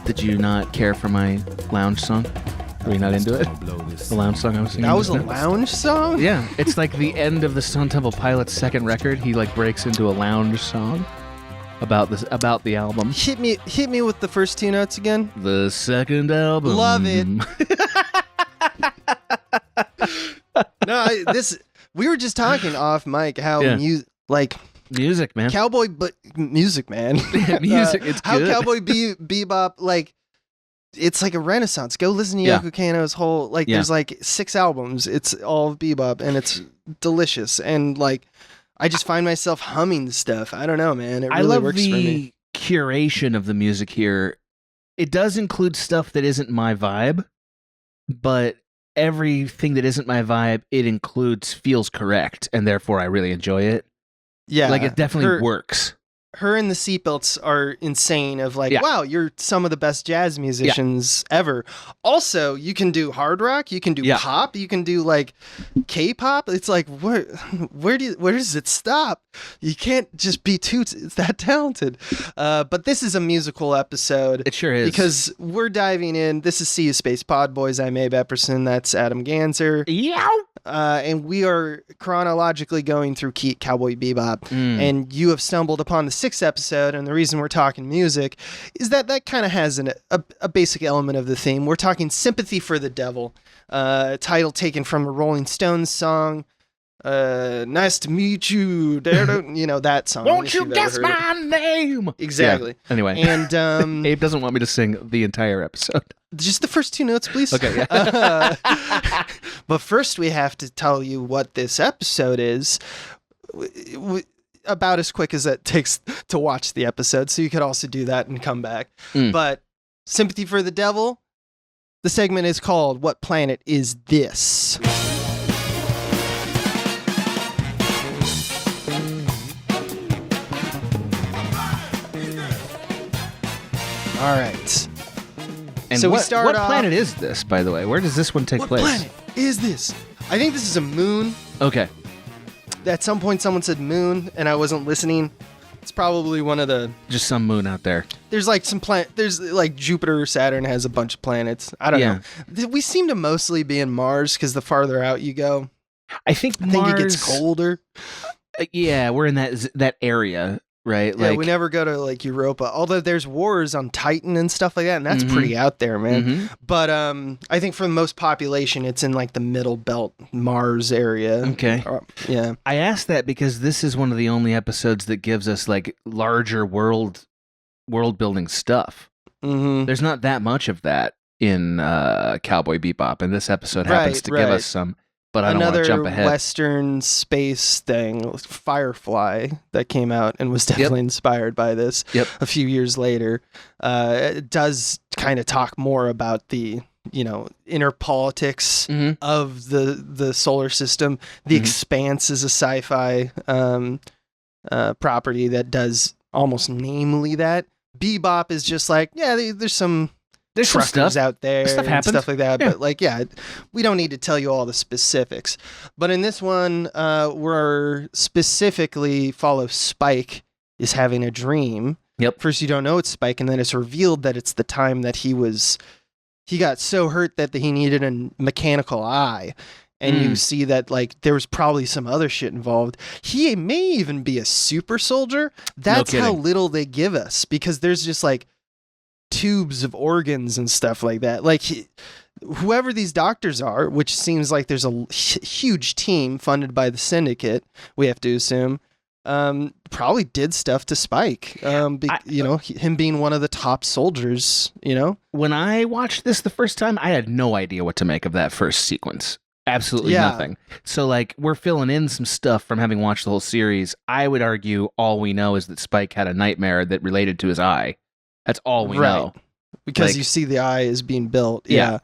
Did you not care for my lounge song? Are you not into it? The lounge song I was singing. That was a just now? lounge song? Yeah, it's like the end of the Stone Temple Pilots' second record. He like breaks into a lounge song about the album. Hit me with the first two notes again. The second album. Love it. No, we were just talking off mic how Music, man. music, man. Music, it's how good. Cowboy Bebop, like, it's like a renaissance. Go listen to Yeah. Yoko Kanno's whole, like, there's like 6 albums. It's all bebop, and it's delicious. And like, I just find myself humming the stuff. I don't know, man. It really I love works for me. the curation of the music here. It does include stuff that isn't my vibe, but everything that isn't my vibe, it includes feels correct, and therefore I really enjoy it. Yeah, Like, it definitely works. Her and the Seatbelts are insane of like, Yeah. wow, you're some of the best jazz musicians ever. Also, you can do hard rock, you can do pop, you can do like K-pop. It's like, where does it stop? You can't just be it's that talented. But this is a musical episode. It sure is. Because we're diving in. This is See Space Podboys. I'm Abe Epperson. That's Adam Ganser. Yeah. And we are chronologically going through Cowboy Bebop, and you have stumbled upon the 6th episode, and the reason we're talking music is that kind of has a basic element of the theme. We're talking Sympathy for the Devil, title taken from a Rolling Stones song, Nice to Meet You, that song. Won't you guess my name? Exactly. Yeah. Anyway, and Abe doesn't want me to sing the entire episode. Just the first 2 notes, please. Okay. Yeah. But first, we have to tell you what this episode is. About as quick as it takes to watch the episode, so you could also do that and come back. But Sympathy for the Devil, the segment is called What Planet Is This? All right. And so what, we start what off, planet is this, by the way? Where does this one take place? What planet is this? I think this is a moon. Okay. At some point, someone said moon, and I wasn't listening. It's probably one of the... Just some moon out there. There's like some There's like Jupiter or Saturn has a bunch of planets. I don't know. We seem to mostly be in Mars because the farther out you go, I think it gets colder. Yeah, we're in that area, right? Yeah, we never go to like Europa. Although there's wars on Titan and stuff like that, and that's pretty out there, man. But I think for the most population, it's in like the middle belt Mars area. Okay. Yeah. I asked that because this is one of the only episodes that gives us like larger world building stuff. There's not that much of that in Cowboy Bebop, and this episode happens to give us some. But I don't want to jump ahead. Another Western space thing, Firefly, that came out and was definitely inspired by this a few years later. It does kind of talk more about the inner politics of the solar system. The Expanse is a sci-fi property that does almost namely that. Bebop is just like, there's some truckers out there and stuff like that. Yeah. But we don't need to tell you all the specifics. But in this one, we're specifically follow Spike is having a dream. Yep. First, you don't know it's Spike, and then it's revealed that it's the time that he got so hurt that he needed a mechanical eye. And you see that like there was probably some other shit involved. He may even be a super soldier. That's how little they give us, because there's just like tubes of organs and stuff like that. Like whoever these doctors are, which seems like there's a huge team funded by the Syndicate, we have to assume, probably did stuff to Spike. Him being one of the top soldiers, When I watched this the first time, I had no idea what to make of that first sequence. Absolutely nothing. So like we're filling in some stuff from having watched the whole series. I would argue all we know is that Spike had a nightmare that related to his eye. That's all we know. Because you see the eye is being built. Yeah.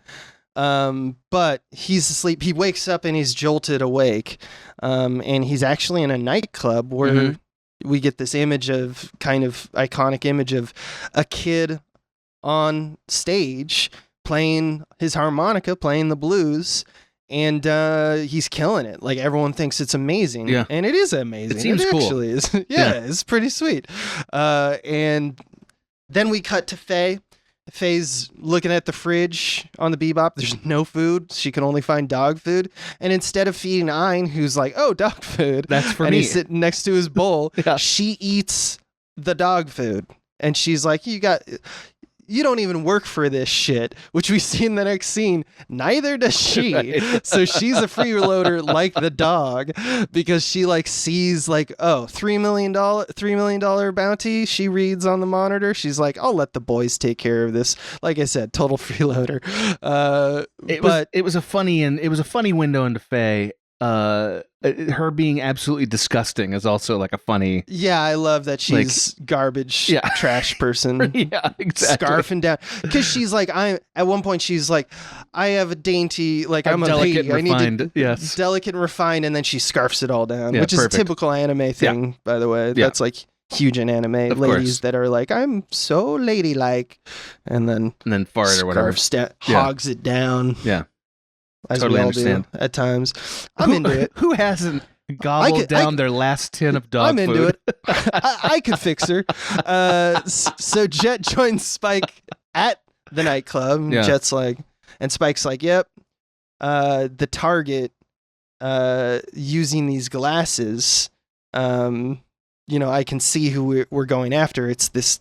But he's asleep. He wakes up and he's jolted awake. And he's actually in a nightclub where we get this image of kind of iconic image of a kid on stage playing his harmonica, playing the blues. And he's killing it. Like everyone thinks it's amazing. Yeah. And it is amazing. It seems cool. Actually is. It's pretty sweet. And then we cut to Faye, Faye's looking at the fridge on the Bebop. There's no food. She can only find dog food. And instead of feeding Ein, who's like, oh, dog food. That's for and me. He's sitting next to his bowl. Yeah. She eats the dog food. And she's like, you don't even work for this shit, which we see in the next scene. Neither does she. Right. So she's a freeloader like the dog because she like sees like, oh, $3 million bounty. She reads on the monitor. She's like, I'll let the boys take care of this. Like I said, total freeloader. It was a funny window into Faye. Her being absolutely disgusting is also like a funny. Yeah, I love that she's garbage trash person. Yeah, exactly. Scarfing down because she's like, at one point she's like, I have a dainty, like I'm a lady. I need to delicate and refined, and then she scarfs it all down, which is a typical anime thing, by the way. That's like huge in anime. Of ladies course. That are like, I'm so ladylike, and then fart or whatever, hogs it down. Yeah. As totally we all understand. Do at times. I'm into it. Who hasn't gobbled down their last tin of dog food? I'm into it. I could fix her. So Jet joins Spike at the nightclub. Yeah. Jet's like, and Spike's like, yep. The target using these glasses, I can see who we're going after. It's this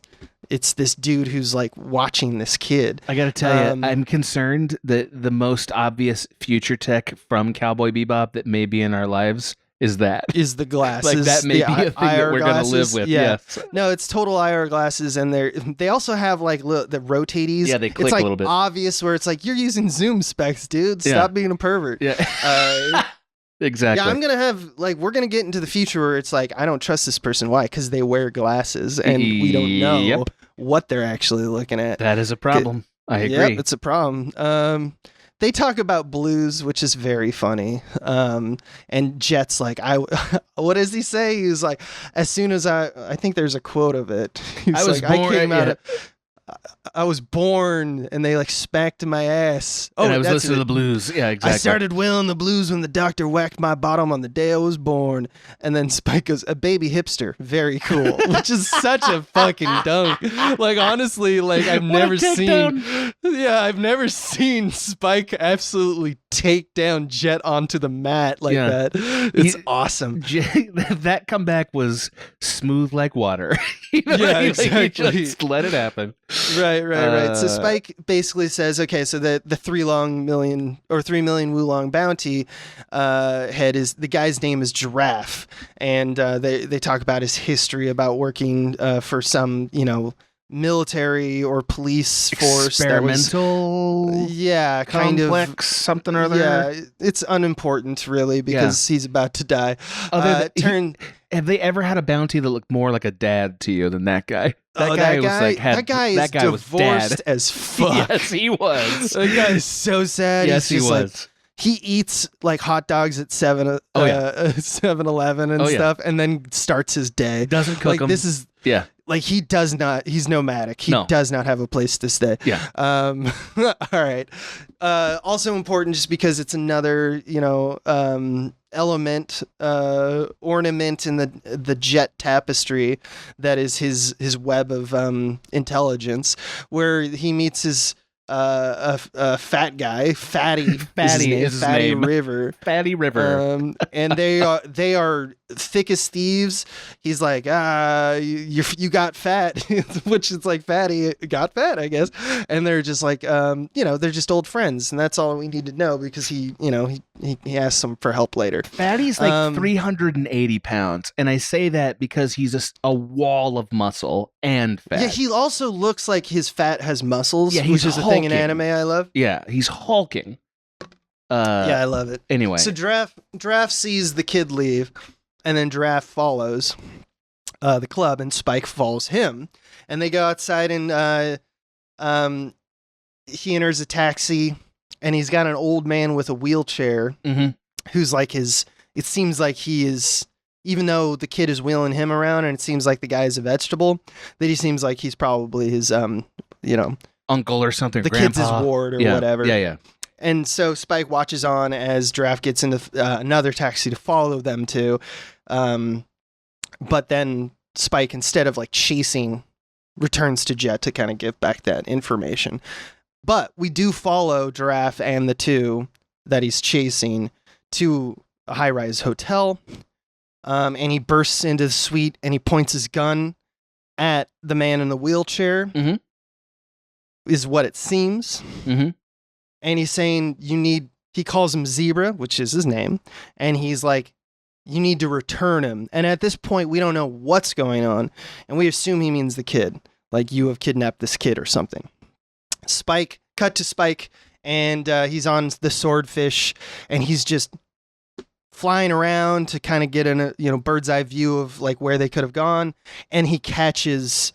dude who's like watching this kid. I gotta tell you, I'm concerned that the most obvious future tech from Cowboy Bebop that may be in our lives is the glasses. Like that may be a thing that we're gonna live with. Yeah. Yes. No, it's total IR glasses, and they also have like the rotaties. Yeah, they click like a little bit. Obvious where it's like you're using zoom specs, dude. Stop being a pervert. Yeah. Exactly. Yeah, I'm gonna have we're gonna get into the future where it's like I don't trust this person. Why? Because they wear glasses and we don't know what they're actually looking at. That is a problem. I agree. Yep, it's a problem. They talk about blues, which is very funny. And Jet's like, what does he say? He's like, as soon as I think there's a quote of it. I was born and they like smacked my ass. Oh, and I was listening to the blues. Yeah, exactly. I started wailing the blues when the doctor whacked my bottom on the day I was born. And then Spike goes, a baby hipster. Very cool. Which is such a fucking dunk. Like, honestly, like I've never seen Spike absolutely take down Jet onto the mat like that. It's awesome. That comeback was smooth like water. Exactly. Just let it happen. Right. So Spike basically says, okay, so the 3 million Wulong bounty head is the guy's name is Giraffe, and they talk about his history about working for some military or police force experimental kind of something or other. Yeah, it's unimportant really because he's about to die. Have they ever had a bounty that looked more like a dad to you than that guy? That guy is divorced as fuck. Yes, he was. That guy is so sad. Yes, he was. Like, he eats like hot dogs at 7-Eleven and stuff, and then starts his day. Doesn't cook them. This is like he does not. He's nomadic. He does not have a place to stay. Yeah. All right. Also important, just because it's another element, ornament in the Jet tapestry that is his web of intelligence, where he meets his a fat guy, Fatty is his name. Fatty River. And they are thick as thieves. He's like, you got fat, which is like Fatty got fat, I guess. And they're just like, they're just old friends, and that's all we need to know because he asks them for help later. Fatty's like 380 pounds, and I say that because he's a wall of muscle and fat. Yeah, he also looks like his fat has muscles, which is a thing in anime I love. Yeah, he's hulking. Yeah, I love it. Anyway, so Giraffe sees the kid leave, and then Giraffe follows the club, and Spike follows him, and they go outside, and he enters a taxi, and he's got an old man with a wheelchair, who's like his. It seems like he is, even though the kid is wheeling him around, and it seems like the guy is a vegetable, that he seems like he's probably his, uncle or something. The grandpa. kid's his ward or whatever. Yeah. And so Spike watches on as Giraffe gets into another taxi to follow them to. But then Spike, instead of like chasing returns to Jet to kind of give back that information. But we do follow Giraffe and the two that he's chasing to a high-rise hotel. And he bursts into the suite and he points his gun at the man in the wheelchair, is what it seems. And he's saying, he calls him Zebra, which is his name. And he's like, you need to return him. And at this point, we don't know what's going on. And we assume he means the kid. Like, you have kidnapped this kid or something. Cut to Spike. And he's on the swordfish. And he's just flying around to kind of get a bird's eye view of like where they could have gone. And it catches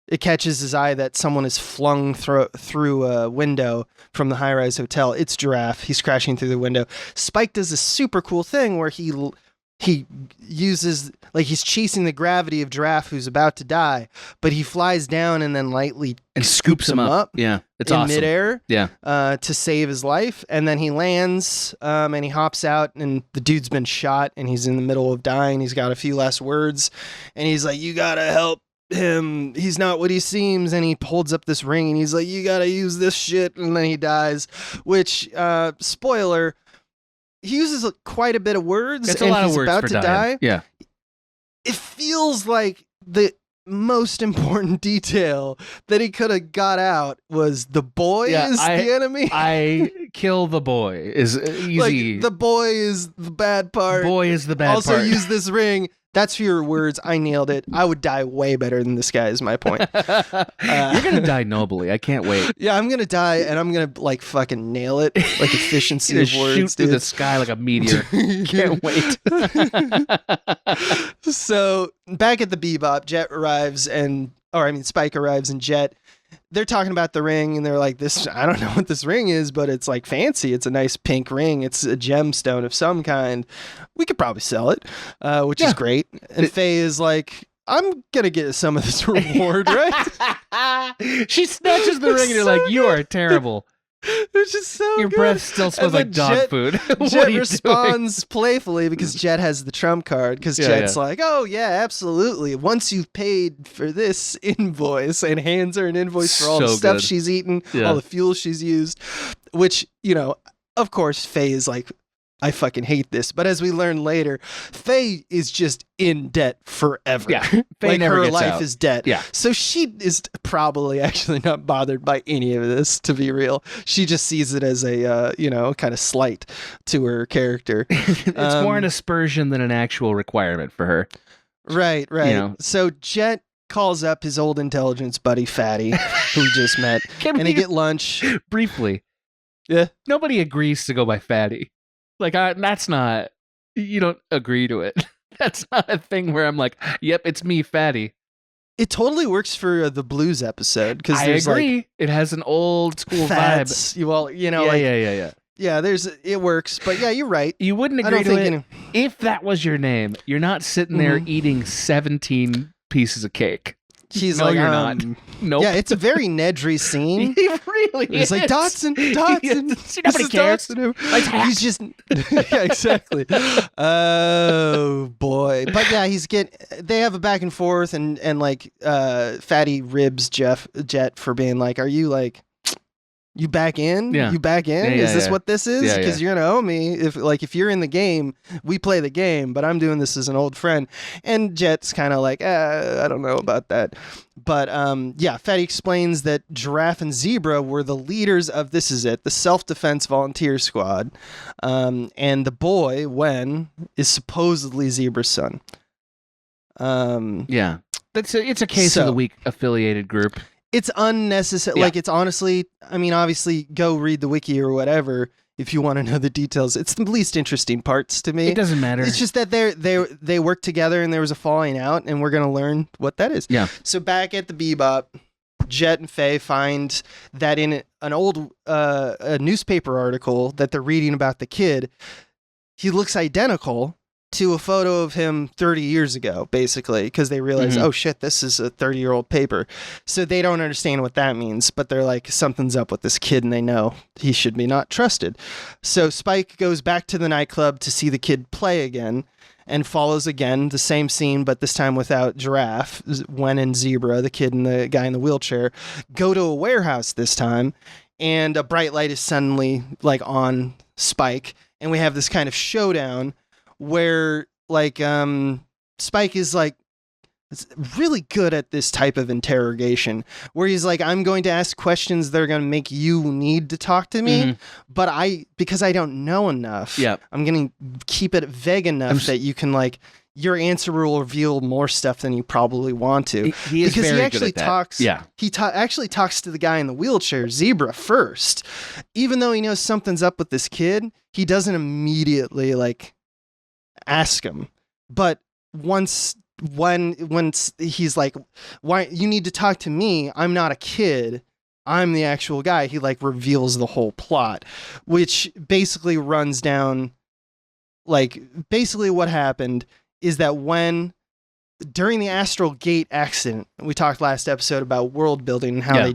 his eye that someone is flung through a window from the high-rise hotel. It's Giraffe. He's crashing through the window. Spike does a super cool thing where he uses, like, he's chasing the gravity of Giraffe who's about to die, but he flies down and then lightly and scoops him up. Yeah, it's awesome. In midair. Yeah, to save his life, and then he lands and he hops out, and the dude's been shot and he's in the middle of dying. He's got a few last words, and he's like, "You gotta help him, he's not what he seems," and he holds up this ring and he's like, "You gotta use this shit," and then he dies, which spoiler, he uses quite a bit of words. It's a lot of words about for to dying. die. Yeah, it feels like the most important detail that he could have got out was the boy is the enemy. I kill the boy is easy. Like, the boy is the bad part. Boy is the bad also part. Use this ring. That's fewer words. I nailed it. I would die way better than this guy is my point. You're going to die nobly. I can't wait. Yeah, I'm going to die and I'm going to like fucking nail it. Like efficiency of words. Shoot through the sky like a meteor. Can't wait. So back at the Bebop, Spike arrives and Jet. They're talking about the ring and they're like, I don't know what this ring is, but it's like fancy. It's a nice pink ring. It's a gemstone of some kind. We could probably sell it, which is great. And Faye is like, I'm going to get some of this reward, right? She snatches the ring and you're like, you are terrible. Which is so Your good. breath still smells like dog food. Jet responds playfully because Jet has the trump card. Because Jet's like, "Oh yeah, absolutely. Once you've paid for this invoice," and hands her an invoice for all the stuff she's eaten, all the fuel she's used. Which, of course, Faye is like, I fucking hate this. But as we learn later, Faye is just in debt forever. Yeah, Faye like never her gets life out. is debt. Yeah. So she is probably actually not bothered by any of this, to be real. She just sees it as a, kind of slight to her character. It's more an aspersion than an actual requirement for her. Right. So Jet calls up his old intelligence buddy, Fatty, who we just met, and they get lunch. Briefly. Yeah. Nobody agrees to go by Fatty. Like, that's not, you don't agree to it. That's not a thing where I'm like, yep, it's me, Fatty. It totally works for the Blues episode. I agree. Like, it has an old school vibe. Yeah. Yeah, it works. But yeah, you're right. You wouldn't agree to it if that was your name. You're not sitting there eating 17 pieces of cake. He's no, like, you're not. Nope. Yeah, it's a very Nedry scene. He really is. He's like, Dotson. Nobody cares. He's just, yeah, exactly. Oh boy. But yeah, they have a back and forth, and like, Fatty ribs Jet for being like, are you like, you back in? Yeah. You back in? Yeah, is this what this is? Because you're gonna owe me. If you're in the game, we play the game, but I'm doing this as an old friend. And Jet's kind of like, I don't know about that. But Fatty explains that Giraffe and Zebra were the leaders of the self-defense volunteer squad. And the boy, Wen, is supposedly Zebra's son. It's a case of the weak affiliated group. It's unnecessary. Yeah. Like, it's honestly, obviously, go read the wiki or whatever if you want to know the details. It's the least interesting parts to me. It doesn't matter. It's just that they work together and there was a falling out, and we're going to learn what that is. Yeah. So back at the Bebop, Jet and Faye find that in an old a newspaper article that they're reading about the kid, he looks identical to a photo of him 30 years ago, basically, because they realize, oh shit, this is a 30-year-old paper. So they don't understand what that means, but they're like, something's up with this kid, and they know he should be not trusted. So Spike goes back to the nightclub to see the kid play again, and follows again the same scene, but this time without Giraffe. Wen and Zebra, the kid and the guy in the wheelchair, go to a warehouse this time, and a bright light is suddenly like on Spike, and we have this kind of showdown where like Spike is like really good at this type of interrogation where he's like, I'm going to ask questions that are going to make you need to talk to me, but because I don't know enough, I'm going to keep it vague enough that you can like, your answer will reveal more stuff than you probably want to. He is because very he actually good at talks. that. He actually talks to the guy in the wheelchair, Zebra, first. Even though he knows something's up with this kid, he doesn't immediately like ask him. But once he's like, why you need to talk to me? I'm not a kid. I'm the actual guy. He like reveals the whole plot, which basically runs down like basically what happened is that during the Astral Gate accident, we talked last episode about world building and how how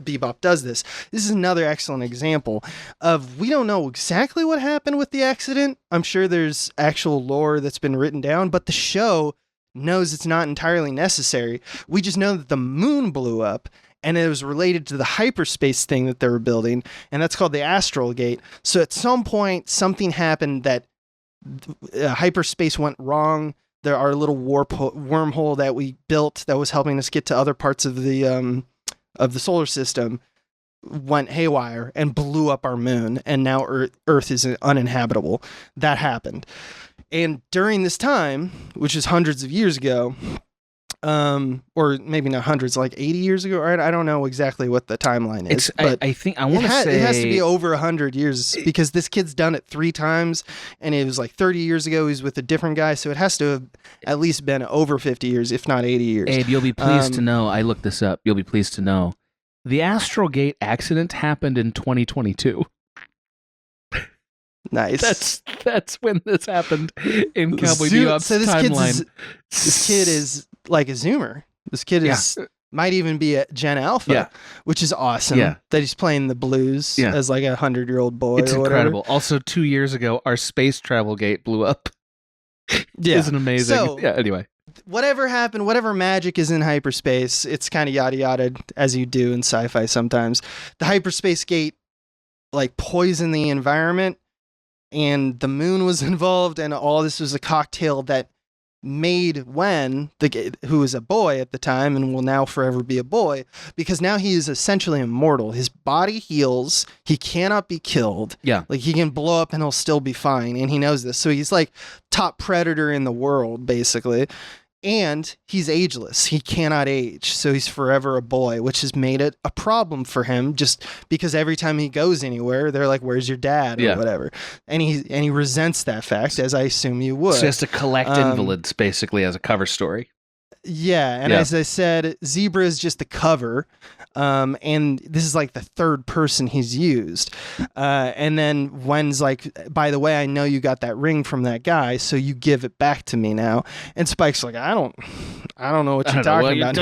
Bebop does this. This is another excellent example of, we don't know exactly what happened with the accident. I'm sure there's actual lore that's been written down, but the show knows it's not entirely necessary. We just know that the moon blew up and it was related to the hyperspace thing that they were building, and that's called the Astral Gate. So at some point, something happened that hyperspace went wrong. There are a little wormhole that we built that was helping us get to other parts of the solar system went haywire and blew up our moon, and now Earth is uninhabitable. That happened. And during this time, which is hundreds of years ago, or maybe not hundreds, like 80 years ago, right? I don't know exactly what the timeline is. But I think I want to say it has to be over 100 years because this kid's done it 3 times, and it was like 30 years ago he's with a different guy, so it has to have at least been over 50 years, if not 80 years. Abe, you'll be pleased to know, I looked this up, you'll be pleased to know, the Astral Gate accident happened in 2022. Nice. That's when this happened in Cowboy Bebop's timeline. This kid is like a Zoomer. This kid might even be a Gen Alpha, which is awesome. Yeah. That he's playing the blues as like a 100-year-old boy. It's or incredible. Whatever. Also, 2 years ago, our space travel gate blew up. Isn't amazing? So, anyway. Whatever happened, whatever magic is in hyperspace, it's kind of yada yada as you do in sci-fi sometimes. The hyperspace gate like poisoned the environment, and the moon was involved, and all this was a cocktail that made Wen, who was a boy at the time and will now forever be a boy, because now he is essentially immortal. His body heals. He cannot be killed. Yeah. Like, he can blow up and he'll still be fine, and he knows this. So he's like top predator in the world, basically. And he's ageless. He cannot age. So he's forever a boy, which has made it a problem for him, just because every time he goes anywhere, they're like, where's your dad? Or whatever. And he resents that fact, as I assume you would. So he has to collect invalids, basically, as a cover story. Yeah. And as I said, Zebra is just the cover. And this is like the third person he's used. And then Wen's like, by the way, I know you got that ring from that guy, so you give it back to me now. And Spike's like, I don't know what you're talking about.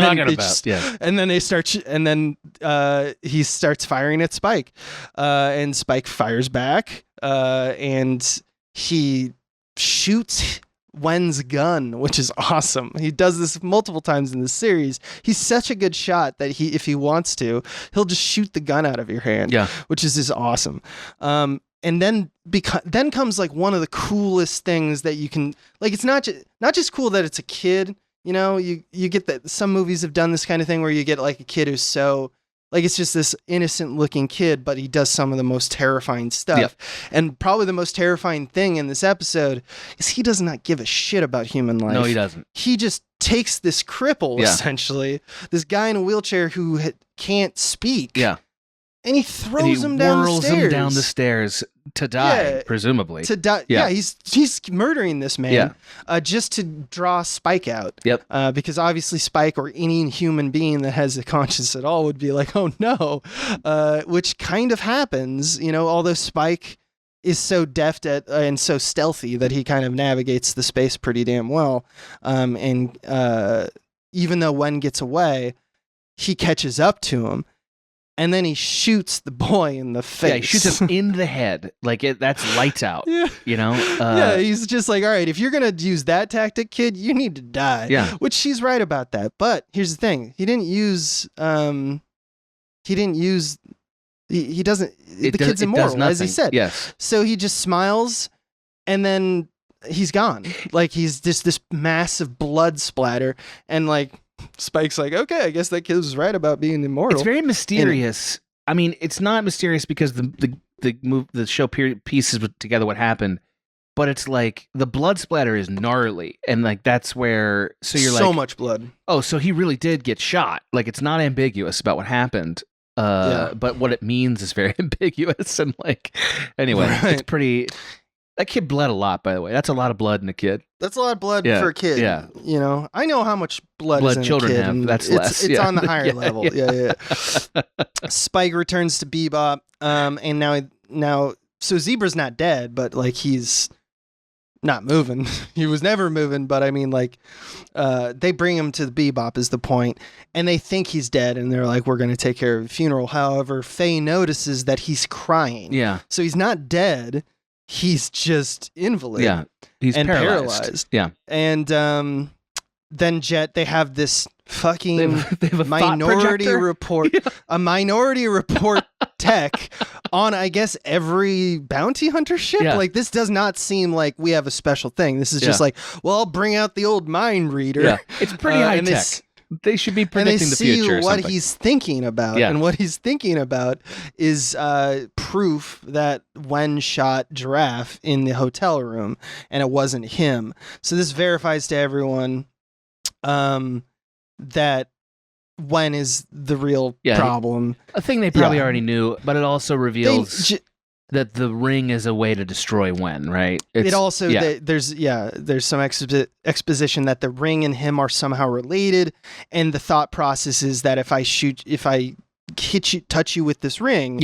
And then they start, he starts firing at Spike. And Spike fires back. And he shoots Wen's gun, which is awesome. He does this multiple times in the series. He's such a good shot that if he wants to, he'll just shoot the gun out of your hand, which is just awesome. And then comes like one of the coolest things that you can, like, it's not just cool that it's a kid, you know, you get that some movies have done this kind of thing where you get like a kid who's so, like, it's just this innocent looking kid, but he does some of the most terrifying stuff. Yep. And probably the most terrifying thing in this episode is he does not give a shit about human life. No, he doesn't. He just takes this cripple, essentially, this guy in a wheelchair who can't speak. Yeah. And he throws him down the stairs. Whirls him down the stairs to die, presumably. To die. Yeah, he's murdering this man just to draw Spike out. Yep. Because obviously Spike, or any human being that has a conscience at all, would be like, oh no. Which kind of happens, you know, although Spike is so deft at and so stealthy that he kind of navigates the space pretty damn well. And even though Wen gets away, he catches up to him. And then he shoots the boy in the face. Yeah, he shoots him in the head. Like, that's lights out, you know? Yeah, he's just like, all right, if you're going to use that tactic, kid, you need to die. Yeah. Which she's right about that. But here's the thing. He doesn't, the kid's immortal, as he said. Yes. So he just smiles and then he's gone. Like, he's just this massive blood splatter. And like, Spike's like, okay, I guess that kid was right about being immortal. It's very mysterious. I mean, it's not mysterious because the show pieces together what happened, but it's like the blood splatter is gnarly, and like that's where so much blood. Oh, so he really did get shot. Like, it's not ambiguous about what happened. But what it means is very ambiguous, and like anyway, It's pretty. That kid bled a lot, by the way. That's a lot of blood in a kid. That's a lot of blood for a kid. Yeah. You know, I know how much blood is in children a kid. have. That's less. It's on the higher level. Yeah. Spike returns to Bebop. And now, so Zebra's not dead, but like he's not moving. He was never moving, but I mean, like, they bring him to the Bebop is the point, and they think he's dead, and they're like, we're going to take care of the funeral. However, Faye notices that he's crying. Yeah. So he's not dead. He's just invalid. Yeah, he's paralyzed. Yeah, and then Jet, they have this fucking they have a Minority Report, a Minority Report tech on, I guess, every bounty hunter ship. Yeah. Like, this does not seem like we have a special thing. This is just like, well, I'll bring out the old mind reader. Yeah, it's pretty high tech. They should be predicting the future. And they see what he's thinking about. Yeah. And what he's thinking about is proof that Wen shot Giraffe in the hotel room and it wasn't him. So this verifies to everyone that Wen is the real problem. A thing they probably already knew, but it also reveals that the ring is a way to destroy Wen, right? There's some exposition that the ring and him are somehow related, and the thought process is that if I touch you with this ring,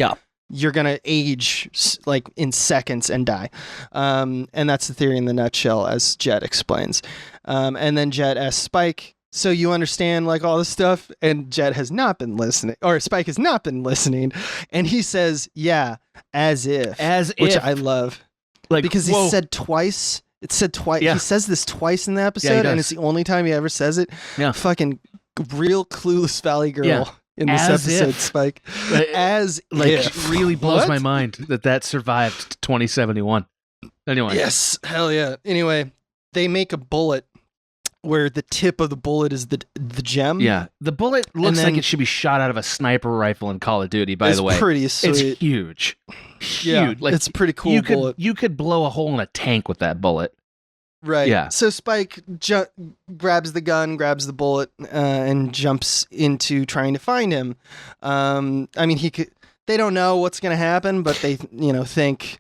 you're gonna age like in seconds and die. And that's the theory in the nutshell, as Jet explains. And then Jet asks Spike, so you understand like all this stuff? And Jet has not been listening, or Spike has not been listening. And he says, yeah, as if, which I love, like, because he said twice. It said twice. Yeah. He says this twice in the episode, and it's the only time he ever says it. Yeah. Fucking real clueless Valley Girl in this episode, Spike. As if. Really blows my mind that survived 2071. Anyway. Yes. Hell yeah. Anyway, they make a bullet where the tip of the bullet is the gem. Yeah. The bullet looks like it should be shot out of a sniper rifle in Call of Duty, by the way. It's pretty sweet. It's huge. Yeah, like, it's a pretty cool bullet. You could blow a hole in a tank with that bullet. Right. Yeah. So Spike grabs the gun, grabs the bullet, and jumps into trying to find him. I mean, they don't know what's going to happen, but they, think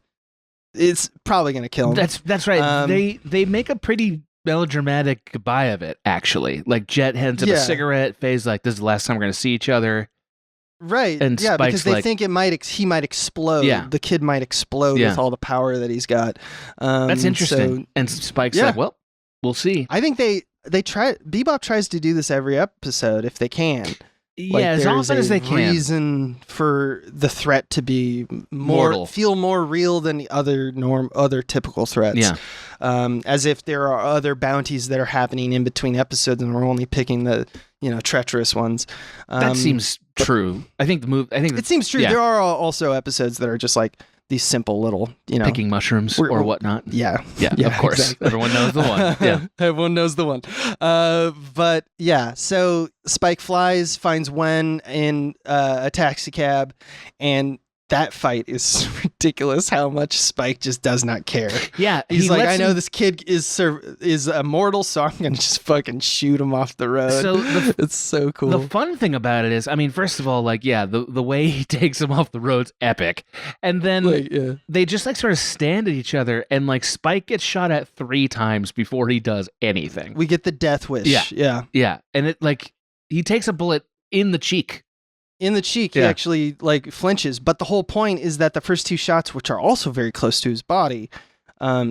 it's probably going to kill him. That's right. They make a pretty melodramatic goodbye of it, actually. Like, Jet hands him a cigarette. Faye's like, this is the last time we're going to see each other. Right. And yeah, Spike's because they think he might explode. Yeah. The kid might explode with all the power that he's got. That's interesting. So, and Spike's like, well, we'll see. I think Bebop tries to do this every episode if they can. Yeah, as often as they can. Reason for the threat to be feel more real than the other typical threats. Yeah. As if there are other bounties that are happening in between episodes, and we're only picking the treacherous ones. That seems true. I think it seems true. Yeah. There are also episodes that are just like these simple little, picking mushrooms or whatnot. Yeah, of course. Exactly. Everyone knows the one. Yeah, everyone knows the one. But yeah, so Spike flies, finds Wen in a taxi cab, and that fight is ridiculous. How much Spike just does not care. Yeah, he's like, I know this kid is immortal, so I'm gonna just fucking shoot him off the road. So it's so cool. The fun thing about it is, I mean, first of all, like, the way he takes him off the road's epic, and then they just like sort of stand at each other, and like Spike gets shot at 3 times before he does anything. We get the death wish. Yeah, and it like he takes a bullet in the cheek. In the cheek, he actually like flinches. But the whole point is that the first 2 shots, which are also very close to his body,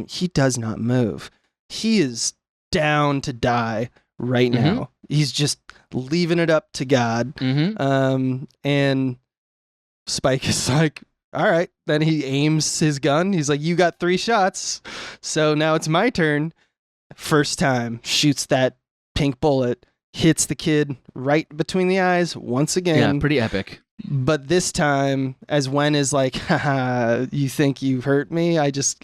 he does not move. He is down to die right now. He's just leaving it up to God. And Spike is like, all right. Then he aims his gun. He's like, you got 3 shots. So now it's my turn. First time, shoots that pink bullet, hits the kid right between the eyes once again. Yeah, pretty epic. But this time, as Wen is like, haha, you think you hurt me? I just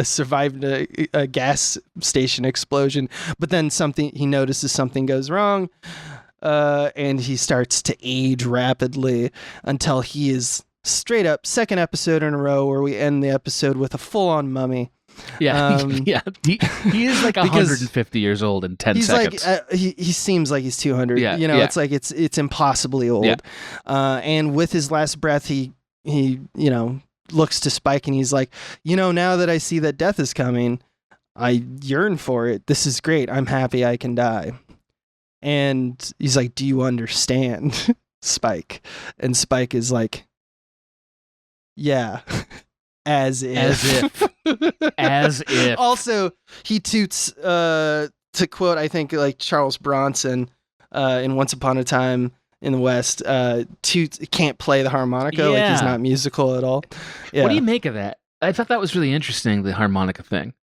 survived a gas station explosion. But then he notices something goes wrong, and he starts to age rapidly until he is straight up, 2nd episode in a row where we end the episode with a full-on mummy. Yeah, he is like 150 years old in 10 seconds. Like, he seems like he's 200. Yeah, it's like it's impossibly old. Yeah. And with his last breath, he looks to Spike and he's like, now that I see that death is coming, I yearn for it. This is great. I'm happy I can die. And he's like, do you understand, Spike? And Spike is like, yeah. As if. As if. Also, he toots, to quote, I think, like Charles Bronson in Once Upon a Time in the West, can't play the harmonica, like he's not musical at all. Yeah. What do you make of that? I thought that was really interesting, the harmonica thing.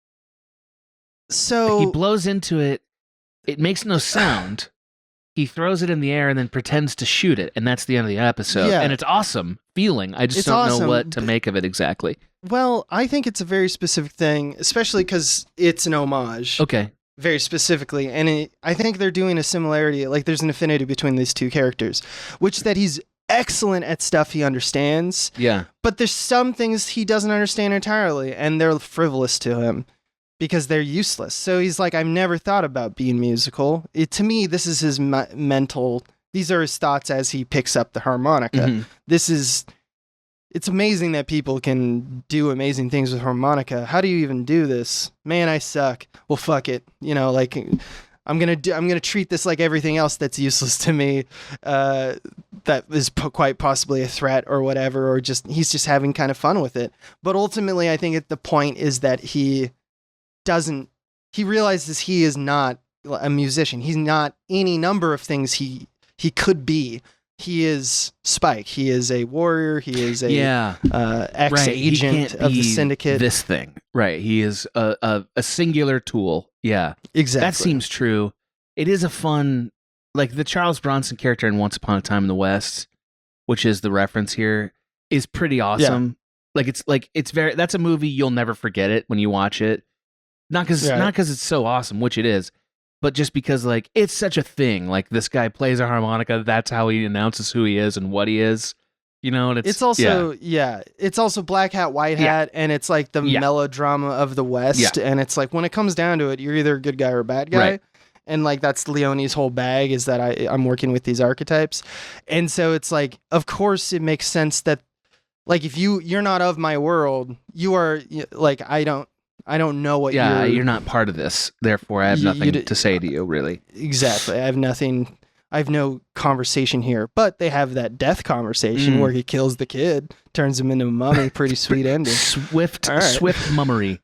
So he blows into it, it makes no sound. He throws it in the air and then pretends to shoot it, and that's the end of the episode. Yeah. And it's awesome feeling. I just don't know what to make of it exactly. Well, I think it's a very specific thing, especially because it's an homage. Okay. Very specifically. And I think they're doing a similarity, like there's an affinity between these 2 characters, which that he's excellent at stuff he understands. Yeah. But there's some things he doesn't understand entirely, and they're frivolous to him because they're useless. So he's like, I've never thought about being musical. To me, this is his mental, these are his thoughts as he picks up the harmonica. It's amazing that people can do amazing things with harmonica. How do you even do this? Man, I suck. Well, fuck it. Like I'm gonna treat this like everything else that's useless to me, that is quite possibly a threat or whatever, or he's just having kind of fun with it. But ultimately, I think the point is that he realizes he is not a musician. He's not any number of things he could be. He is Spike. He is a warrior. He is a ex-agent of the Syndicate. This thing, right? He is a singular tool. Yeah, exactly. That seems true. It is a fun, like the Charles Bronson character in Once Upon a Time in the West, which is the reference here, is pretty awesome. Yeah. It's very. That's a movie you'll never forget it when you watch it. Not because it's so awesome, which it is. But just because, like, it's such a thing. Like, this guy plays a harmonica. That's how he announces who he is and what he is. And it's also, it's also Black Hat, White Hat, and it's like the melodrama of the West. Yeah. And it's like, when it comes down to it, you're either a good guy or a bad guy. Right. And, like, that's Leone's whole bag, is that I'm working with these archetypes. And so it's like, of course, it makes sense that, like, if you're not of my world, you are, like, I don't know what you're not part of this. Therefore, I have nothing to say to you, really. Exactly. I have no conversation here. But they have that death conversation where he kills the kid, turns him into a mummy. Pretty sweet ending. Swift mummery.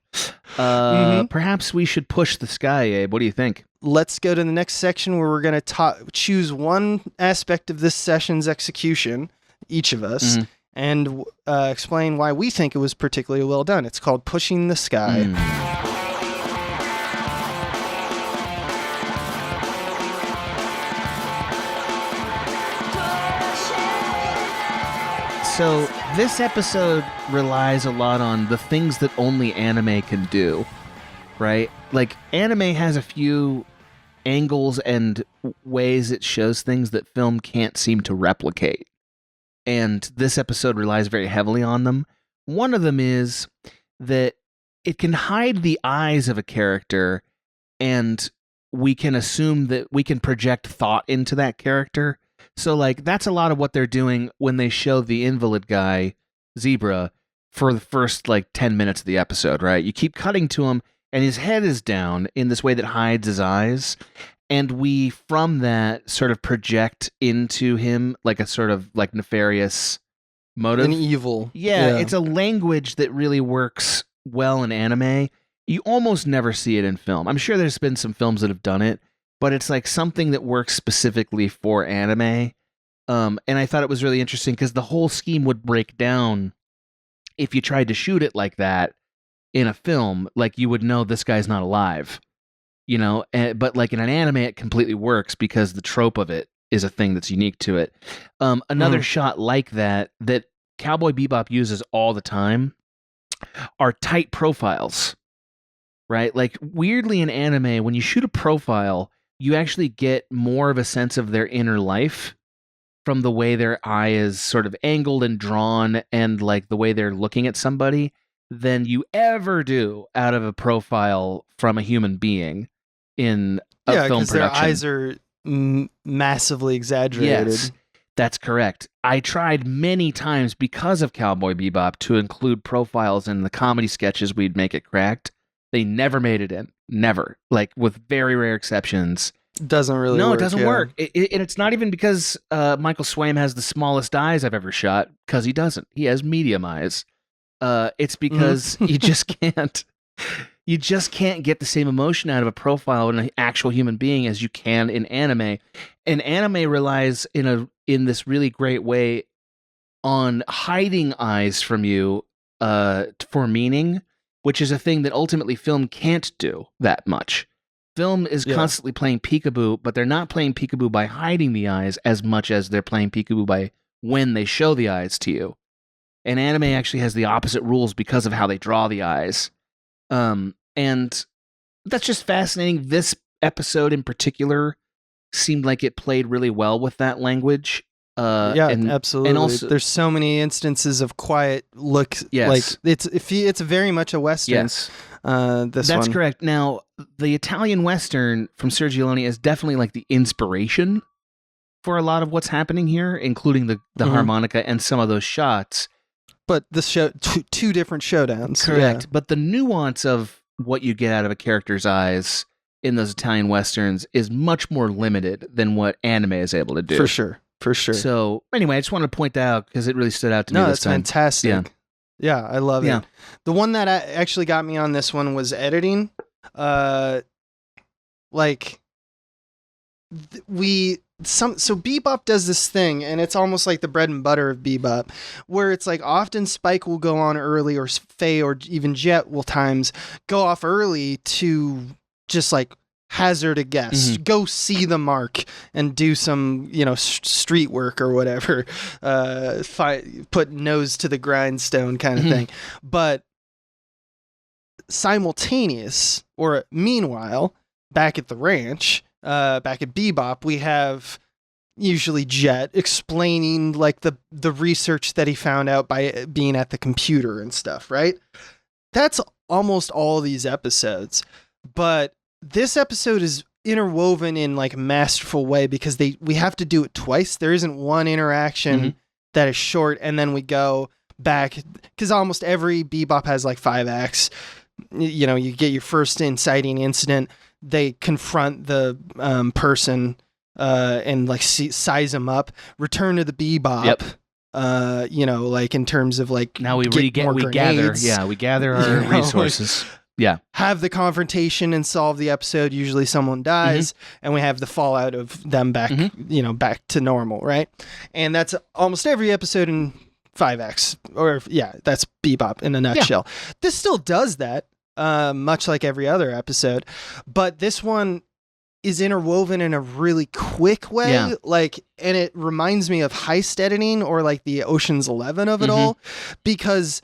Perhaps we should push the sky, Abe. What do you think? Let's go to the next section where we're going to choose one aspect of this session's execution, each of us, and explain why we think it was particularly well done. It's called Pushing the Sky. So this episode relies a lot on the things that only anime can do, right? Like, anime has a few angles and ways it shows things that film can't seem to replicate. And this episode relies very heavily on them. One of them is that it can hide the eyes of a character, and we can assume that we can project thought into that character. So, like, that's a lot of what they're doing when they show the invalid guy, Zebra, for the first, 10 minutes of the episode, right? You keep cutting to him, and his head is down in this way that hides his eyes. and we from that sort of project into him like a sort of like nefarious motive. An evil. Yeah, it's a language that really works well in anime. You almost never see it in film. I'm sure there's been some films that have done it, but it's like something that works specifically for anime. And I thought it was really interesting because the whole scheme would break down if you tried to shoot it like that in a film. Like, you would know this guy's not alive, you know? But like in an anime, it completely works because the trope of it is a thing that's unique to it. Another shot like that Cowboy Bebop uses all the time are tight profiles, right? Like, weirdly in anime, when you shoot a profile, you actually get more of a sense of their inner life from the way their eye is sort of angled and drawn and like the way they're looking at somebody than you ever do out of a profile from a human being in a film production. Their eyes are massively exaggerated. Yes, that's correct. I tried many times because of Cowboy Bebop to include profiles in the comedy sketches we'd make at Cracked. They never made it in. Never. Like, with very rare exceptions. Doesn't really work. No, it doesn't work. And it's not even because Michael Swaim has the smallest eyes I've ever shot, because he doesn't. He has medium eyes. It's because you just can't. You just can't get the same emotion out of a profile in an actual human being as you can in anime. And anime relies in this really great way on hiding eyes from you for meaning, which is a thing that ultimately film can't do that much. Film is constantly playing peekaboo, but they're not playing peekaboo by hiding the eyes as much as they're playing peekaboo by when they show the eyes to you. And anime actually has the opposite rules because of how they draw the eyes. And that's just fascinating. This episode in particular seemed like it played really well with that language. Absolutely. And also, there's so many instances of quiet look. Yes. Like it's very much a Western. Yes. That's correct. Now, the Italian Western from Sergio Leone is definitely like the inspiration for a lot of what's happening here, including the harmonica and some of those shots. But the show, two different showdowns. Correct. Yeah. But the nuance of what you get out of a character's eyes in those Italian Westerns is much more limited than what anime is able to do. For sure. So anyway, I just wanted to point that out because it really stood out to me this time. No, that's fantastic. Yeah, I love it. The one that actually got me on this one was editing. So Bebop does this thing, and it's almost like the bread and butter of Bebop, where it's like often Spike will go on early, or Faye or even Jet will times go off early to just like hazard a guess, go see the mark and do some, street work or whatever, put nose to the grindstone kind of thing. But simultaneous, or meanwhile, back at the ranch, back at Bebop, we have usually Jet explaining like the research that he found out by being at the computer and stuff, right? That's almost all these episodes. But this episode is interwoven in like a masterful way because we have to do it twice. There isn't one interaction that is short and then we go back, because almost every Bebop has like 5 acts. You get your first inciting incident. They confront the person and like size them up. Return to the Bebop. Yep. Like in terms of like now we gather our resources. Have the confrontation and solve the episode. Usually someone dies, and we have the fallout of them back, back to normal, right? And that's almost every episode in 5X. That's Bebop in a nutshell. This still does that, much like every other episode, but this one is interwoven in a really quick way, and it reminds me of heist editing or like the Ocean's 11 of it all, because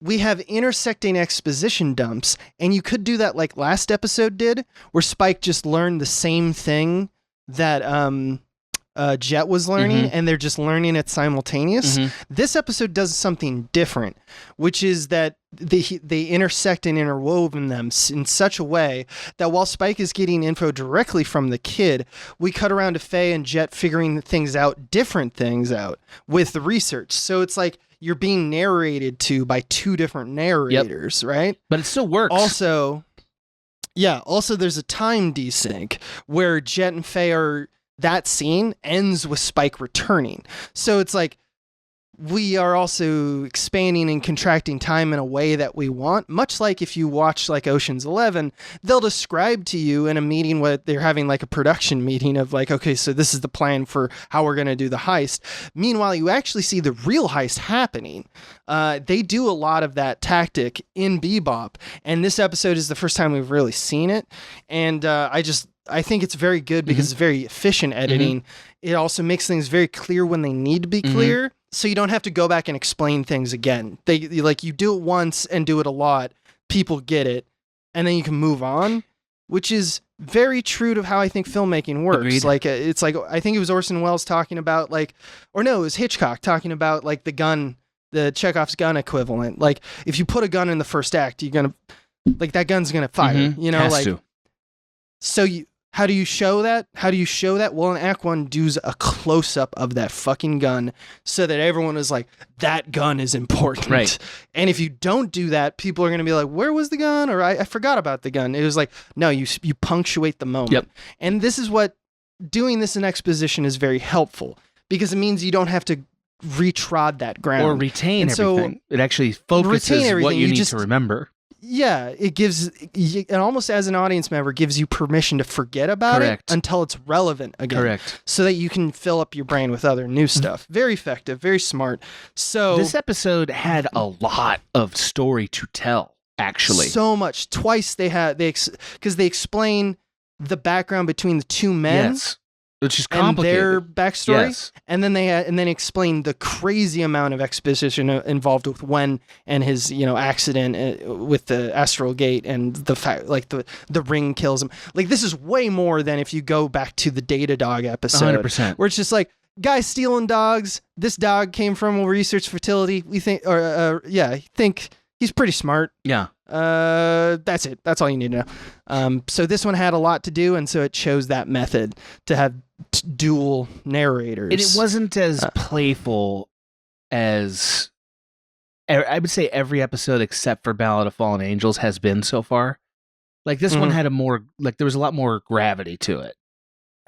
we have intersecting exposition dumps, and you could do that like last episode did, where Spike just learned the same thing that Jet was learning, and they're just learning it simultaneous. This episode does something different, which is that they intersect and interwoven them in such a way that while Spike is getting info directly from the kid, we cut around to Faye and Jet figuring different things out with the research. So it's like you're being narrated to by 2 different narrators, right? But it still works. Also, Yeah, also there's a time desync where Jet and Faye are, that scene ends with Spike returning. So it's like we are also expanding and contracting time in a way that we want, much like if you watch like Ocean's 11, they'll describe to you in a meeting where they're having like a production meeting of like, okay, so this is the plan for how we're going to do the heist. Meanwhile, you actually see the real heist happening. They do a lot of that tactic in Bebop, and this episode is the first time we've really seen it. And I think it's very good because it's very efficient editing. It also makes things very clear when they need to be clear. So you don't have to go back and explain things again. You do it once and do it a lot, people get it, and then you can move on, which is very true to how I think filmmaking works. Agreed. Like it's like, I think it was Orson Welles talking about like, or no, it was Hitchcock talking about like the gun, the Chekhov's gun equivalent. Like if you put a gun in the first act, you're gonna, like that gun's gonna fire. You know, Has like to. so you. How do you show that? Well, in Act 1, do's a close-up of that fucking gun so that everyone is like, that gun is important. Right. And if you don't do that, people are going to be like, where was the gun? Or I forgot about the gun. It was like, no, you punctuate the moment. Yep. And this is what, doing this in exposition is very helpful because it means you don't have to retrod that ground. Or retain And so- everything. It actually focuses everything. what you need just- to remember. Yeah, it almost as an audience member gives you permission to forget about Correct. it until it's relevant again. Correct. So that you can fill up your brain with other new stuff. Very effective, very smart. So This episode had a lot of story to tell, actually. so much. Twice because they explain the background between the two men. Yes. Which is And complicated. their backstory, Yes. and then they explain the crazy amount of exposition involved with Wen and his accident with the astral gate and the fact like the ring kills him. Like this is way more than if you go back to the Datadog episode, 100%. where it's just like guys stealing dogs. This dog came from research fertility. We think, think he's pretty smart. Yeah. That's it. That's all you need to know. So this one had a lot to do, and so it chose that method to have dual narrators. And it wasn't as playful as I would say every episode except for Ballad of Fallen Angels has been so far. Like this one had there was a lot more gravity to it.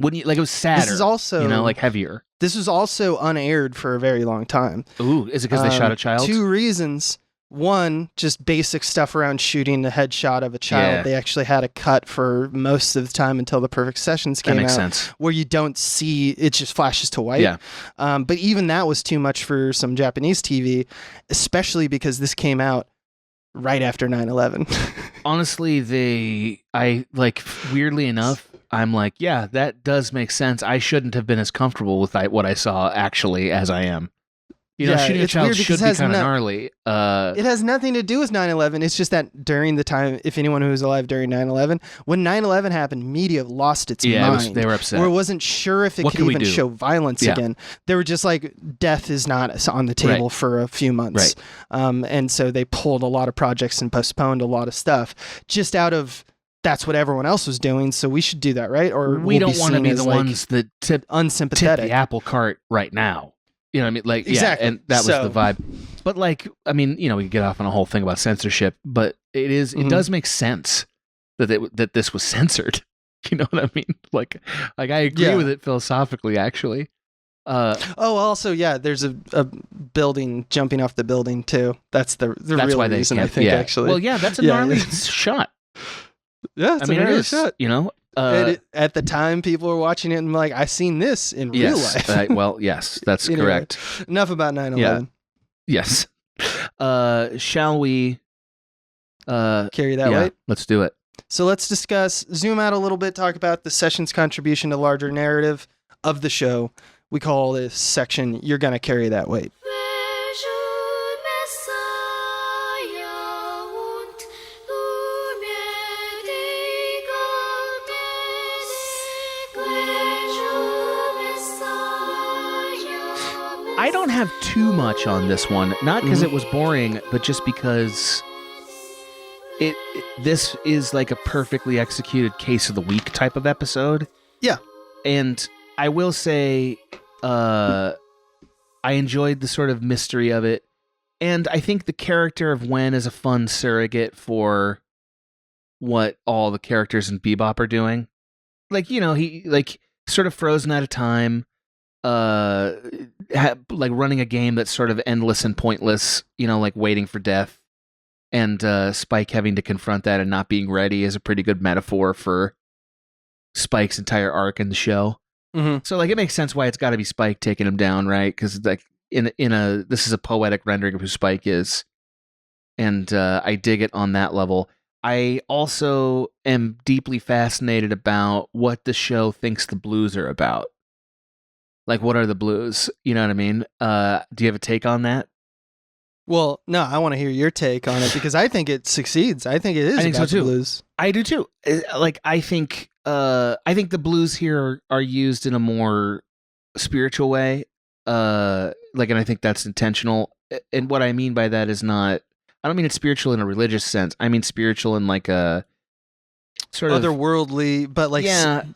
Wouldn't you, like it was sadder. This is also like heavier. This was also unaired for a very long time. Ooh, is it because they shot a child? 2 reasons. One, just basic stuff around shooting the headshot of a child. Yeah. They actually had a cut for most of the time until the Perfect Sessions came That makes out, sense. where you don't see, it just flashes to white. Yeah. But even that was too much for some Japanese TV, especially because this came out right after 9/11. Honestly, weirdly enough, I'm like, yeah, that does make sense. I shouldn't have been as comfortable with what I saw actually as I am. Shooting a it's child weird should because be it has kind of gnarly. It has nothing to do with 9/11. It's just that during the time, if anyone who was alive during 9/11, when 9/11 happened, media lost its mind. They were upset. Or wasn't sure if it What could can we even do? show violence again. They were just like, death is not on the table for a few months. And so they pulled a lot of projects and postponed a lot of stuff just out of, that's what everyone else was doing, so we should do that, right? Or we don't want to be the like ones that tip unsympathetic. the apple cart right now. You know what I mean? Like, Exactly. yeah, and that was the vibe. But like, I mean, we could get off on a whole thing about censorship, but it does make sense that this was censored. You know what I mean? Like I agree with it philosophically, actually. Also, yeah, there's a building jumping off the building too. That's the that's real why they reason, can't, I think, actually. Well, yeah, that's a gnarly shot. Yeah, it's I mean, a it gnarly is. shot. At the time, people were watching it and like, I seen this in real life. Well, yes, that's Anyway, correct. Enough about 9/11. Yeah. Yes. Shall we Carry that weight? Let's do it. So let's zoom out a little bit, talk about the session's contribution to larger narrative of the show. We call this section, You're Gonna Carry That Weight. I don't have too much on this one, not because it was boring, but just because this is like a perfectly executed case of the week type of episode. Yeah. And I will say I enjoyed the sort of mystery of it. And I think the character of Wen is a fun surrogate for what all the characters in Bebop are doing. Like, he like sort of frozen out of time, like running a game that's sort of endless and pointless, like waiting for death. And Spike having to confront that and not being ready is a pretty good metaphor for Spike's entire arc in the show. Mm-hmm. So like it makes sense why it's got to be Spike taking him down, right? Because like this is a poetic rendering of who Spike is, and I dig it on that level. I also am deeply fascinated about what the show thinks the blues are about. Like, what are the blues? You know what I mean? Do you have a take on that? Well, no, I want to hear your take on it because I think it succeeds. I think it is about the blues. I do too. Like, I think the blues here are used in a more spiritual way. And I think that's intentional. And what I mean by that is I don't mean it's spiritual in a religious sense. I mean spiritual in like a sort of otherworldly, but like and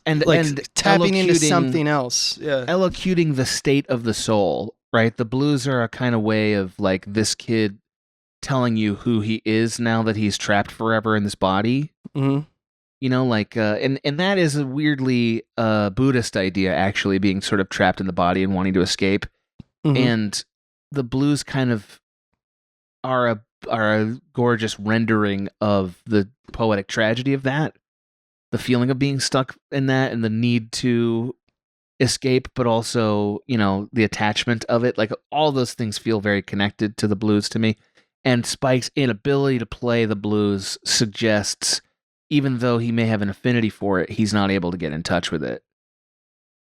tapping into something else. Yeah, elocuting the state of the soul. Right, the blues are a kind of way of like this kid telling you who he is now that he's trapped forever in this body. Mm-hmm. And that is a weirdly Buddhist idea, actually, being sort of trapped in the body and wanting to escape. Mm-hmm. And the blues kind of are a gorgeous rendering of the poetic tragedy of that, the feeling of being stuck in that, and the need to escape, but also, the attachment of it. Like all those things feel very connected to the blues to me. And Spike's inability to play the blues suggests, even though he may have an affinity for it, he's not able to get in touch with it.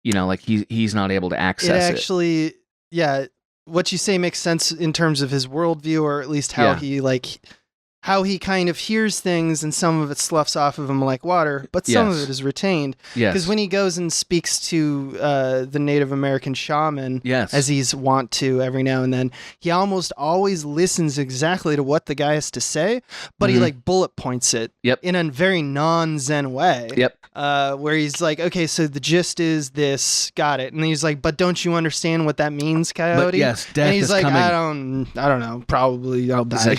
Like he's not able to access it. Actually, yeah, what you say makes sense in terms of his worldview, or at least how he kind of hears things, and some of it sloughs off of him like water, but some of it is retained. Yes. Because when he goes and speaks to the Native American shaman, as he's wont to every now and then, he almost always listens exactly to what the guy has to say, but he like bullet points it in a very non-Zen way. Where he's like, okay, so the gist is this, got it. And he's like, but don't you understand what that means, Coyote? But yes, death and he's is like, coming. I don't know, probably I'll die.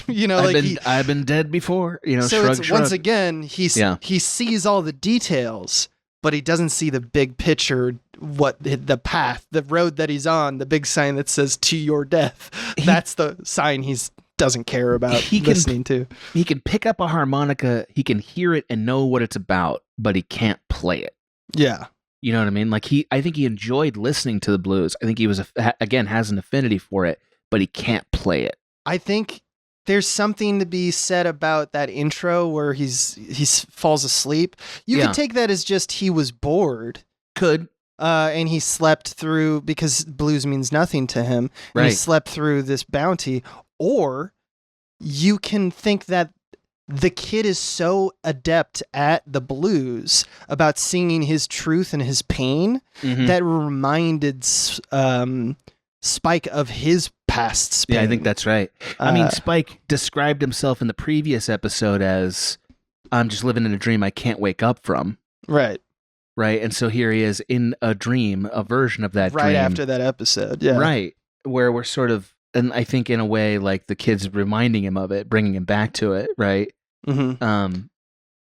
I've been dead before. So shrug. Once again, he sees all the details, but he doesn't see the big picture, what the path, the road that he's on, the big sign that says "to your death." That's the sign he doesn't care about listening to. He can pick up a harmonica, he can hear it and know what it's about, but he can't play it. Yeah. You know what I mean? Like I think he enjoyed listening to the blues. I think he was has an affinity for it, but he can't play it. I think there's something to be said about that intro where he falls asleep. You could take that as just he was bored. And he slept through, because blues means nothing to him. And he slept through this bounty. Or you can think that the kid is so adept at the blues about singing his truth and his pain that reminded Spike of his past pain. Yeah, I think that's right. I mean, Spike described himself in the previous episode as, I'm just living in a dream I can't wake up from. Right. And so here he is in a dream, a version of that dream. Right after that episode, yeah. Right, where we're sort of, and I think in a way, like the kid's reminding him of it, bringing him back to it, right? Mm-hmm.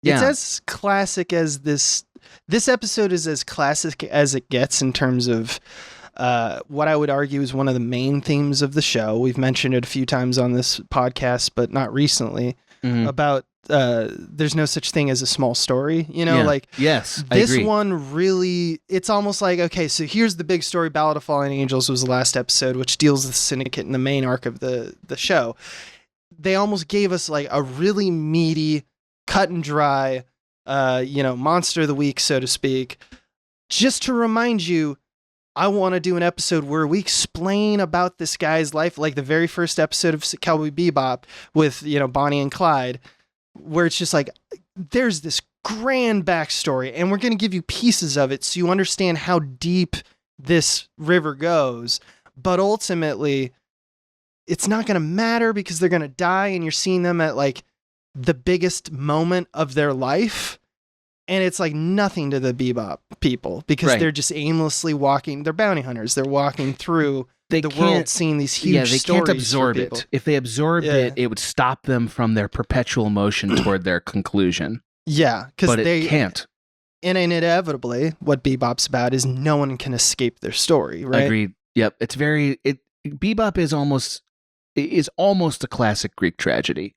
It's as classic as this episode is as classic as it gets in terms of what I would argue is one of the main themes of the show. We've mentioned it a few times on this podcast, but not recently, about there's no such thing as a small story, yes, this one really, it's almost like, okay, so here's the big story. Ballad of Fallen Angels was the last episode, which deals with Syndicate in the main arc of the show. They almost gave us like a really meaty, cut and dry, monster of the week, so to speak, just to remind you, I want to do an episode where we explain about this guy's life, like the very first episode of Cowboy Bebop with, Bonnie and Clyde, where it's just like, there's this grand backstory, and we're going to give you pieces of it so you understand how deep this river goes. But ultimately, it's not going to matter because they're going to die, and you're seeing them at like the biggest moment of their life. And it's like nothing to the Bebop people because they're just aimlessly walking. They're bounty hunters. They're walking through the world seeing these huge they stories can't absorb for people. it. If they absorbed it, it would stop them from their perpetual motion toward their conclusion. Yeah, because they can't. And inevitably, what Bebop's about is no one can escape their story, right? Agreed. Yep. It's Bebop is almost a classic Greek tragedy.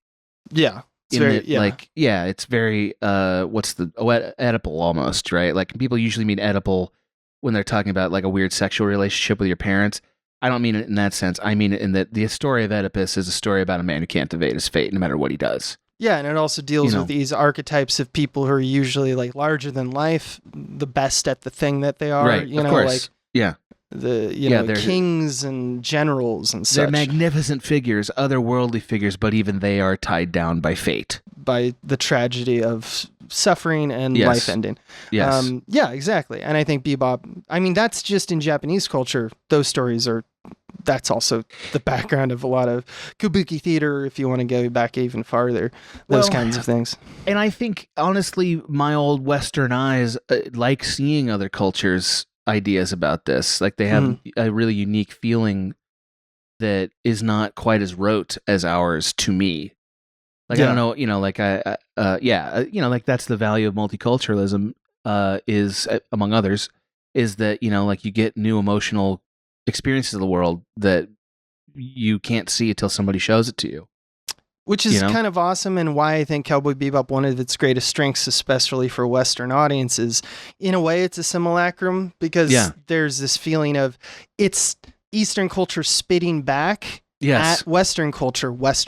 Yeah. It's it's very Oedipal almost, right? Like people usually mean Oedipal when they're talking about like a weird sexual relationship with your parents. I don't mean it in that sense. I mean it in that the story of Oedipus is a story about a man who can't evade his fate no matter what he does. Yeah, and it also deals with these archetypes of people who are usually like larger than life, the best at the thing that they are. Right, of course. The kings and generals and such. They're magnificent figures, otherworldly figures, but even they are tied down by fate. By the tragedy of suffering and life ending. Yes. Yeah, exactly. And I think Bebop, I mean, that's just in Japanese culture. Those stories that's also the background of a lot of kabuki theater, if you want to go back even farther, those kinds of things. And I think, honestly, my old Western eyes like seeing other cultures' ideas about this. Like they have a really unique feeling that is not quite as rote as ours to me. Like, I don't know, like like that's the value of multiculturalism is, among others, is that, like you get new emotional experiences of the world that you can't see until somebody shows it to you. Which is kind of awesome, and why I think Cowboy Bebop, one of its greatest strengths, especially for Western audiences, in a way it's a simulacrum, because there's this feeling of it's Eastern culture spitting back at Western culture. Yes,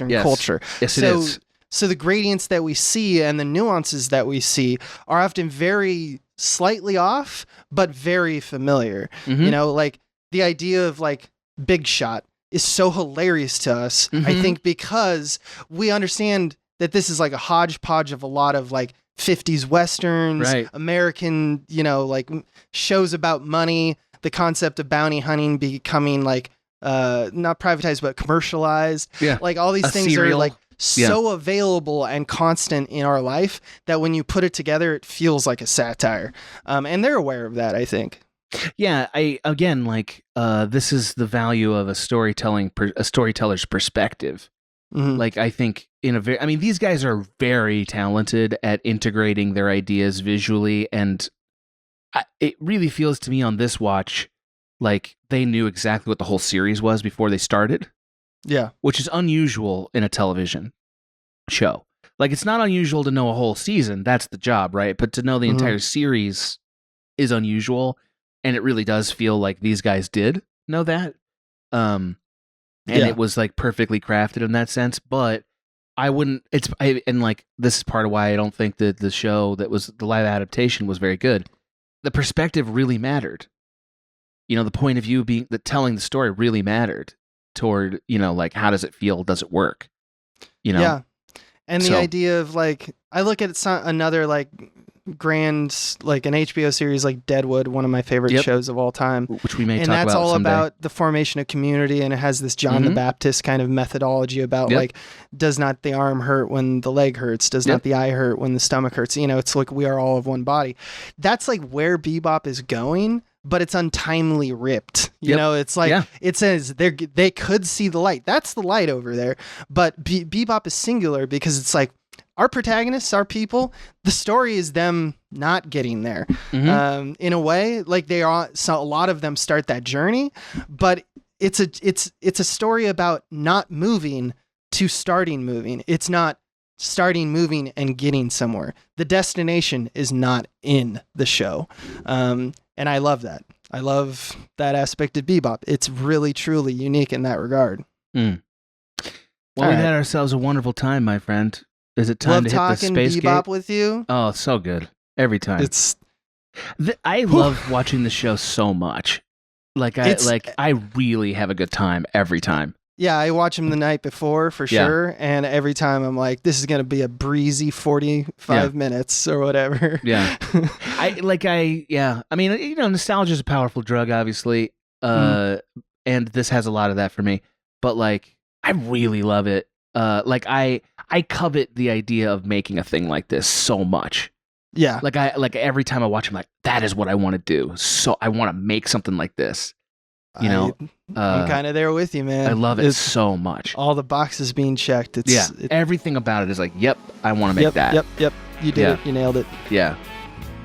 it is. So the gradients that we see and the nuances that we see are often very slightly off, but very familiar. Like the idea of like Big Shot is so hilarious to us, I think, because we understand that this is like a hodgepodge of a lot of like 50s Westerns, American, like shows about money, the concept of bounty hunting becoming like, not privatized, but commercialized. Yeah. Like all these things are like so available and constant in our life that when you put it together, it feels like a satire. And they're aware of that, I think. Yeah, this is the value of a storyteller's perspective. Like I think these guys are very talented at integrating their ideas visually, and it really feels to me on this watch like they knew exactly what the whole series was before they started. Yeah, which is unusual in a television show. Like it's not unusual to know a whole season, that's the job, right? But to know the entire series is unusual. And it really does feel like these guys did know that. And it was like perfectly crafted in that sense. But I wouldn't, this is part of why I don't think that the show that was the live adaptation was very good. The perspective really mattered. The point of view being that telling the story really mattered toward, like how does it feel? Does it work? Yeah. And the idea of like, I look at another like, grand, like an HBO series like Deadwood, one of my favorite shows of all time, which we may talk about, and that's all someday. About the formation of community, and it has this John the Baptist kind of methodology about like, does not the arm hurt when the leg hurts, does not the eye hurt when the stomach hurts, it's like we are all of one body. That's like where Bebop is going, but it's untimely ripped. It's like it says they could see the light, that's the light over there, but Bebop is singular because it's like our protagonists, our people, the story is them not getting there. In a way, like they are, so a lot of them start that journey, but it's a story about not moving to starting moving. It's not starting moving and getting somewhere. The destination is not in the show. And I love that. I love that aspect of Bebop. It's really, truly unique in that regard. Well, we had ourselves a wonderful time, my friend. Is it time to hit the space Bebop gate? With you? Oh, so good. Every time. I love watching the show so much. I really have a good time every time. Yeah, I watch them the night before for sure, and every time I'm like, this is going to be a breezy 45 minutes or whatever. Yeah. I mean, nostalgia is a powerful drug, obviously, and this has a lot of that for me, but like, I really love it. I covet the idea of making a thing like this so much. Yeah. Like every time I watch, I'm like, that is what I want to do. So I want to make something like this. I'm kind of there with you, man. I love it so much. All the boxes being checked. Everything about it is like, yep, I want to make that. Yep. You did it. You nailed it. Yeah,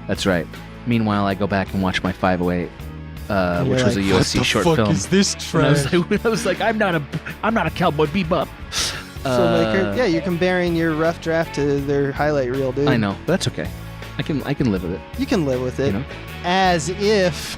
that's right. Meanwhile, I go back and watch my 508, which was a USC short film. What the fuck is this trash? I was like, I'm not a Cowboy Bebop. Filmmaker, you're comparing your rough draft to their highlight reel, dude. I know, but that's okay. I can live with it. You can live with it, as if